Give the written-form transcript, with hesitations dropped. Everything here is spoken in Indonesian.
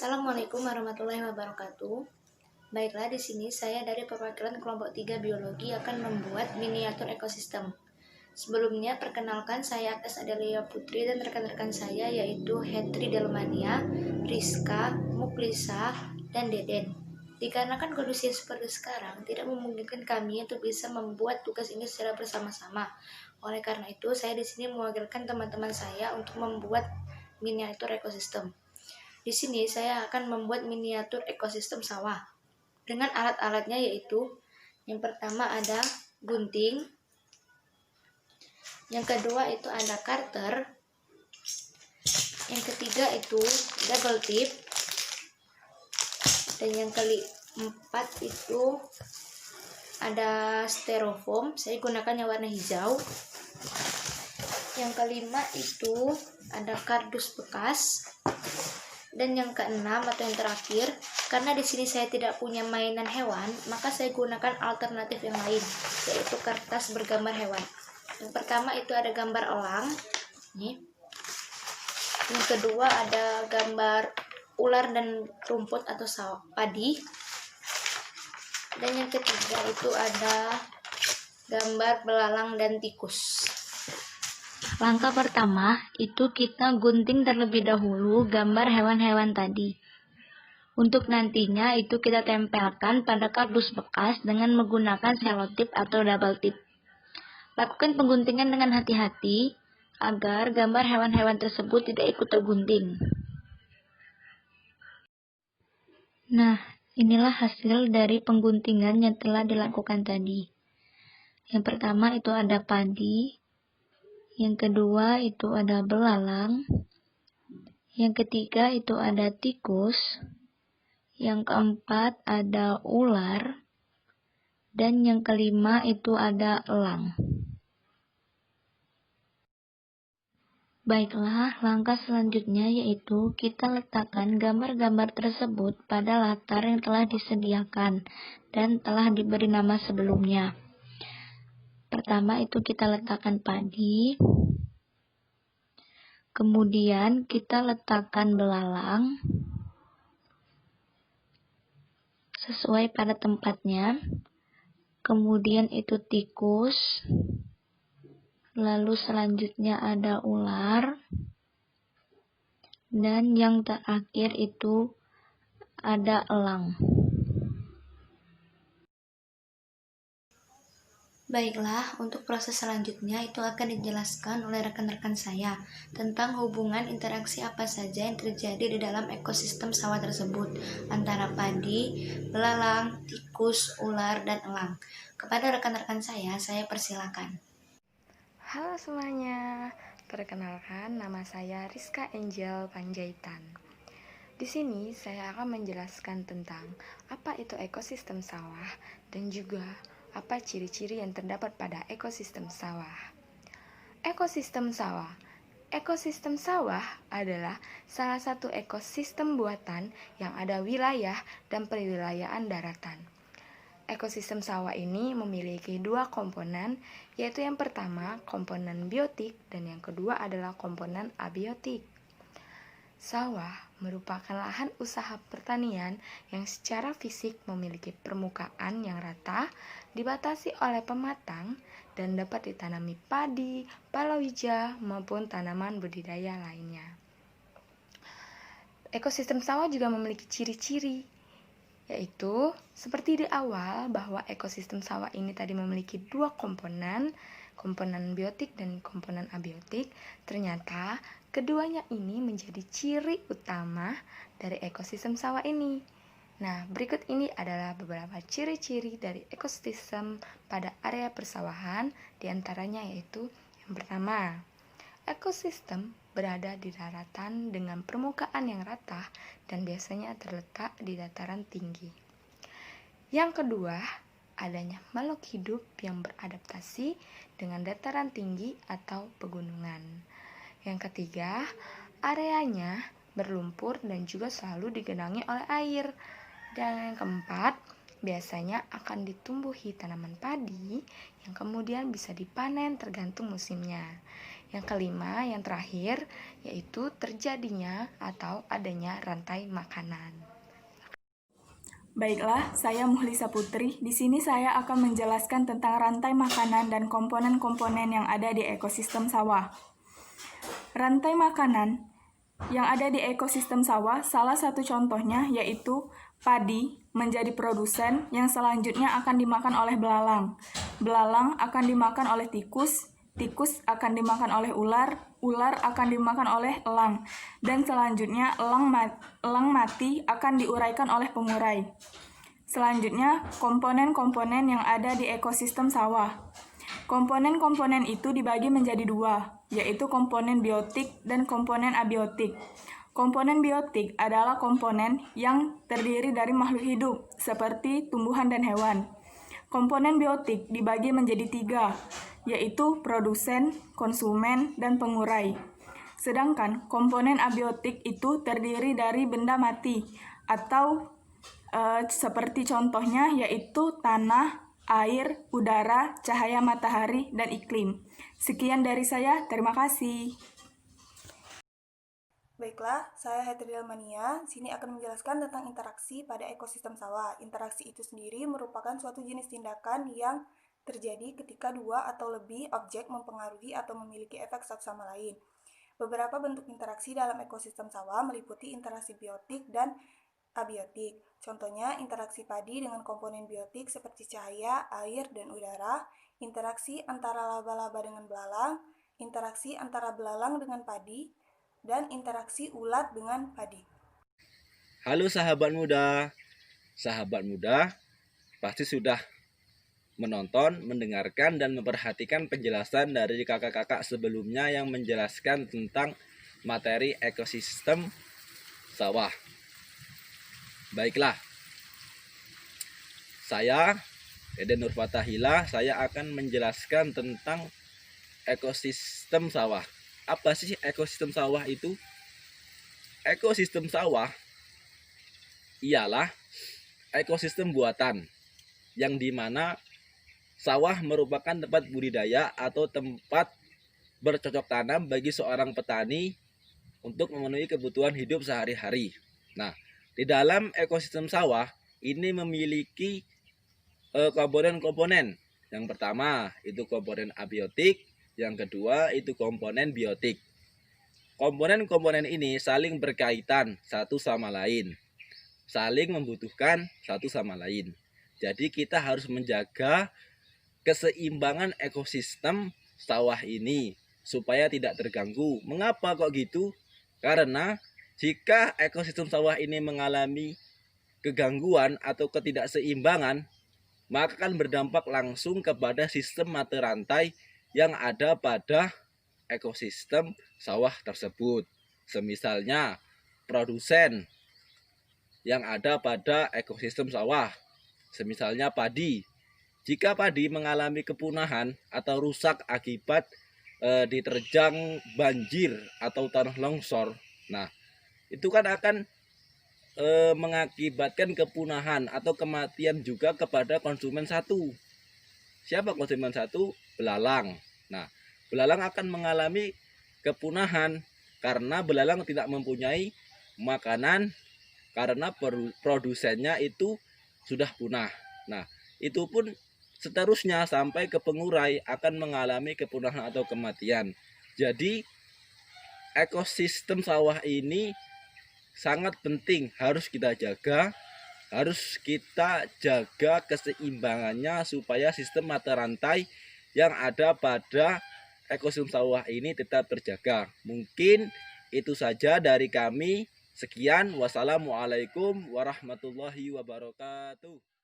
Assalamualaikum warahmatullahi wabarakatuh. Baiklah, di sini saya dari perwakilan kelompok 3 biologi akan membuat miniatur ekosistem. Sebelumnya, perkenalkan saya Agnes Adelia Putri dan rekan-rekan saya yaitu Hetri Delmania, Rizka, Muklisa, dan Deden. Dikarenakan kondisi seperti sekarang tidak memungkinkan kami untuk bisa membuat tugas ini secara bersama-sama. Oleh karena itu, saya di sini mewakilkan teman-teman saya untuk membuat miniatur ekosistem. Di sini saya akan membuat miniatur ekosistem sawah dengan alat-alatnya, yaitu yang pertama ada gunting, yang kedua itu ada karter, yang ketiga itu double tip, dan yang keempat itu ada styrofoam. Saya gunakan yang warna hijau. Yang kelima itu ada kardus bekas. Dan yang keenam atau yang terakhir, karena di sini saya tidak punya mainan hewan, maka saya gunakan alternatif yang lain, yaitu kertas bergambar hewan. Yang pertama itu ada gambar elang, nih. Yang kedua ada gambar ular dan rumput atau padi. Dan yang ketiga itu ada gambar belalang dan tikus. Langkah pertama itu kita gunting terlebih dahulu gambar hewan-hewan tadi. Untuk nantinya itu kita tempelkan pada kardus bekas dengan menggunakan selotip atau double tip. Lakukan pengguntingan dengan hati-hati agar gambar hewan-hewan tersebut tidak ikut tergunting. Nah, inilah hasil dari pengguntingan yang telah dilakukan tadi. Yang pertama itu ada padi. Yang kedua itu ada belalang. Yang ketiga itu ada tikus. Yang keempat ada ular. Dan yang kelima itu ada elang. Baiklah, langkah selanjutnya yaitu kita letakkan gambar-gambar tersebut pada latar yang telah disediakan dan telah diberi nama sebelumnya. Pertama itu kita letakkan padi. Kemudian kita letakkan belalang sesuai pada tempatnya. Kemudian itu tikus. Lalu selanjutnya ada ular. Dan yang terakhir itu ada elang. Baiklah, untuk proses selanjutnya itu akan dijelaskan oleh rekan-rekan saya tentang hubungan interaksi apa saja yang terjadi di dalam ekosistem sawah tersebut antara padi, belalang, tikus, ular, dan elang. Kepada rekan-rekan saya persilakan. Halo semuanya, perkenalkan nama saya Rizka Angel Panjaitan. Di sini saya akan menjelaskan tentang apa itu ekosistem sawah dan juga apa ciri-ciri yang terdapat pada ekosistem sawah. Ekosistem sawah. Ekosistem sawah adalah salah satu ekosistem buatan yang ada wilayah dan perwilayahan daratan. Ekosistem sawah ini memiliki dua komponen, yaitu yang pertama komponen biotik dan yang kedua adalah komponen abiotik. Sawah merupakan lahan usaha pertanian yang secara fisik memiliki permukaan yang rata, dibatasi oleh pematang, dan dapat ditanami padi, palawija, maupun tanaman budidaya lainnya. Ekosistem sawah juga memiliki ciri-ciri, yaitu seperti di awal bahwa ekosistem sawah ini tadi memiliki dua komponen biotik dan komponen abiotik. Ternyata keduanya ini menjadi ciri utama dari ekosistem sawah ini. Nah, berikut ini adalah beberapa ciri-ciri dari ekosistem pada area persawahan, diantaranya yaitu yang pertama, ekosistem berada di daratan dengan permukaan yang rata dan biasanya terletak di dataran tinggi. Yang kedua, adanya makhluk hidup yang beradaptasi dengan dataran tinggi atau pegunungan. Yang ketiga, areanya berlumpur dan juga selalu digenangi oleh air. Dan yang keempat, biasanya akan ditumbuhi tanaman padi yang kemudian bisa dipanen tergantung musimnya. Yang kelima, yang terakhir, yaitu terjadinya atau adanya rantai makanan. Baiklah, saya Muhlisa Putri. Di sini saya akan menjelaskan tentang rantai makanan dan komponen-komponen yang ada di ekosistem sawah. Rantai makanan yang ada di ekosistem sawah, salah satu contohnya yaitu padi menjadi produsen yang selanjutnya akan dimakan oleh belalang. Belalang akan dimakan oleh tikus, tikus akan dimakan oleh ular, ular akan dimakan oleh elang, dan selanjutnya elang mati akan diuraikan oleh pengurai. Selanjutnya, komponen-komponen yang ada di ekosistem sawah. Komponen-komponen itu dibagi menjadi dua, yaitu komponen biotik dan komponen abiotik. Komponen biotik adalah komponen yang terdiri dari makhluk hidup, seperti tumbuhan dan hewan. Komponen biotik dibagi menjadi tiga, yaitu produsen, konsumen, dan pengurai. Sedangkan komponen abiotik itu terdiri dari benda mati, atau seperti contohnya yaitu tanah, air, udara, cahaya matahari, dan iklim. Sekian dari saya, terima kasih. Baiklah, saya Hetriel Mania. Sini akan menjelaskan tentang interaksi pada ekosistem sawah. Interaksi itu sendiri merupakan suatu jenis tindakan yang terjadi ketika dua atau lebih objek mempengaruhi atau memiliki efek satu sama lain. Beberapa bentuk interaksi dalam ekosistem sawah meliputi interaksi biotik dan abiotik. Contohnya, interaksi padi dengan komponen biotik seperti cahaya, air, dan udara, interaksi antara laba-laba dengan belalang, interaksi antara belalang dengan padi, dan interaksi ulat dengan padi. Halo sahabat muda pasti sudah menonton, mendengarkan, dan memperhatikan penjelasan dari kakak-kakak sebelumnya yang menjelaskan tentang materi ekosistem sawah. Baiklah, saya Eden Nur Fatahila, saya akan menjelaskan tentang ekosistem sawah. Apa sih ekosistem sawah itu? Ekosistem sawah ialah ekosistem buatan yang dimana sawah merupakan tempat budidaya atau tempat bercocok tanam bagi seorang petani untuk memenuhi kebutuhan hidup sehari-hari. Nah, di dalam ekosistem sawah ini memiliki komponen-komponen. Yang pertama itu komponen abiotik, yang kedua itu komponen biotik. Komponen-komponen ini saling berkaitan satu sama lain, saling membutuhkan satu sama lain. Jadi kita harus menjaga keseimbangan ekosistem sawah ini supaya tidak terganggu. Mengapa kok gitu? Karena jika ekosistem sawah ini mengalami kegangguan atau ketidakseimbangan, maka akan berdampak langsung kepada sistem mata rantai yang ada pada ekosistem sawah tersebut. Semisalnya produsen yang ada pada ekosistem sawah, semisalnya padi. Jika padi mengalami kepunahan atau rusak akibat diterjang banjir atau tanah longsor, nah itu kan akan mengakibatkan kepunahan atau kematian juga kepada konsumen satu. Siapa konsumen satu? Belalang. Nah, belalang akan mengalami kepunahan karena belalang tidak mempunyai makanan karena produsennya itu sudah punah. Nah, itu pun seterusnya sampai ke pengurai akan mengalami kepunahan atau kematian. Jadi, ekosistem sawah ini sangat penting, harus kita jaga keseimbangannya supaya sistem mata rantai yang ada pada ekosistem sawah ini tetap terjaga. Mungkin itu saja dari kami. Sekian, wassalamualaikum warahmatullahi wabarakatuh.